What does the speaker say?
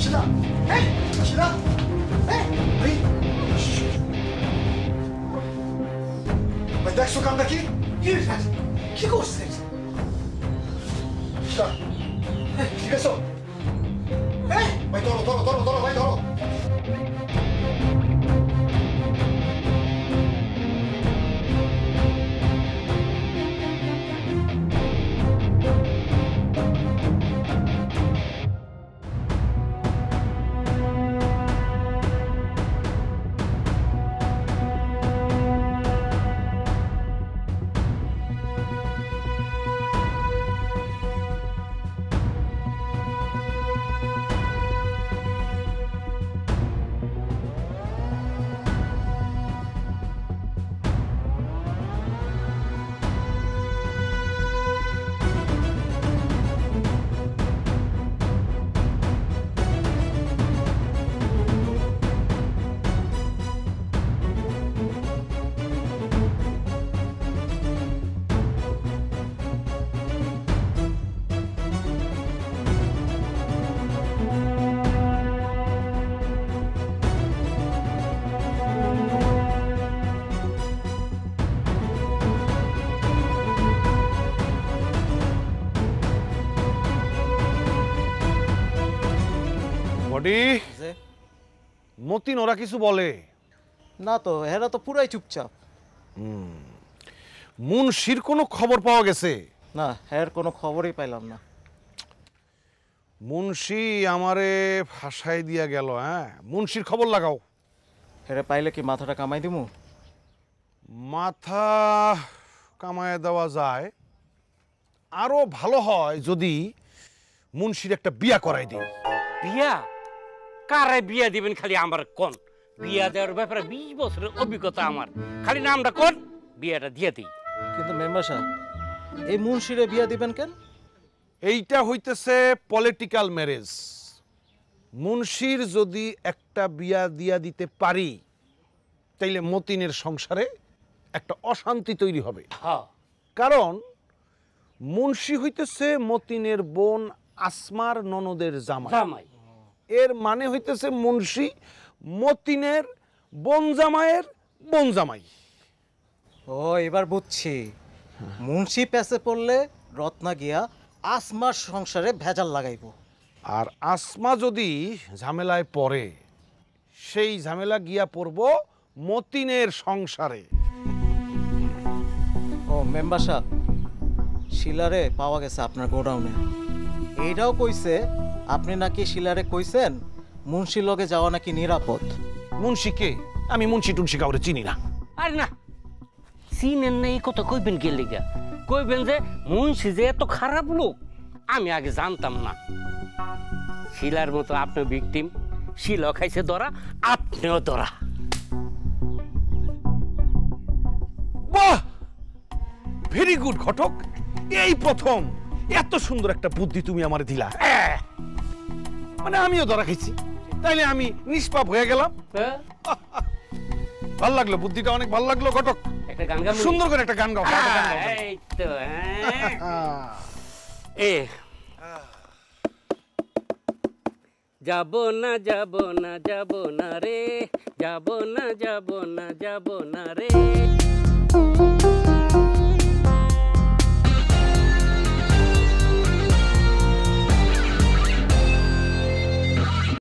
শিলা এই শিলা এই ভাই দেখছো কামটা কি কি করছিস শিলা ঠিক আছে ভাই ধরো ধরো ধরো ধরো ভাই ধরো মতিন ওরা কিছু বলে না তো এরা তো পুরাই চুপচাপ মুন্সির কোনো খবর পাওয়া গেছে না এর কোনো খবরই পাইলাম না মুন্সি আমারে ফাঁসাই দিয়া গেল হ্যাঁ মুন্সির খবর লাগাও হেরে পাইলে কি মাথাটা কামাই দিমু মাথা কামায় দেওয়া যায় আরো ভালো হয় যদি মুন্সির একটা বিয়া করাই দিই বিয়া কারে বিয়া দিবেন খালি আমার কোন বিয়া দেওয়ার ব্যাপারে 20 বছরের অভিজ্ঞতা আমার খালি নামটা কোন বিয়াটা দিয়ে দিই কিন্তু মেম্বার সাহেব এই মুন্সিরে বিয়া দিবেন কেন এইটা হইতেছে পলিটিক্যাল ম্যারেজ মুন্সির যদি একটা বিয়া দিয়া দিতে পারি তাইলে মতিনের সংসারে একটা অশান্তি তৈরি হবে কারণ মুন্সি হইতেছে মতিনের বোন আসমার ননদের জামাই এর মানে হইতেছে মুন্সি মতিনের বোন জামাইয়ের বোন জামাই ও এবার বুঝছি মুন্সি পেছে পড়লে রত্না গিয়া আসমার সংসারে ভেজাল লাগাইব আর আসমা যদি ঝামেলায় পড়ে সেই ঝামেলা গিয়া পড়ব মতিনের সংসারে ও মেম্বার সাহেব শিলারে পাওয়া গেছে আপনার গোডাউনে এইটাও কইছে আপনি নাকি শিলারে কইছেন মুন্সির লগে যাওয়া নাকি নিরাপদ মুন্সি কে আমি মুন্সি টুন্সি কাউরে চিনি না আর না চিনেন না এই কথা কইবেন কে লিগা কইবেন যে মুন্সি যে এত খারাপ লোক আমি আগে জানতাম না শিলার মতো আপনি ভিকটিম শিলা খাইছে ধরা আপনিও ধরা বাহ ভেরি গুড ঘটক এই প্রথম এত সুন্দর একটা বুদ্ধি তুমি আমারে দিলা মানে আমিও ধরা খাইছি তাইলে আমি নিষ্পাপ হয়ে গেলাম ভাল লাগলো বুদ্ধিটা অনেক ভাল লাগলো ঘটক একটা গান গাও সুন্দর করে একটা গান গাও এই তো এ যাব না যাব না যাব না রে যাব না যাব না যাব না রে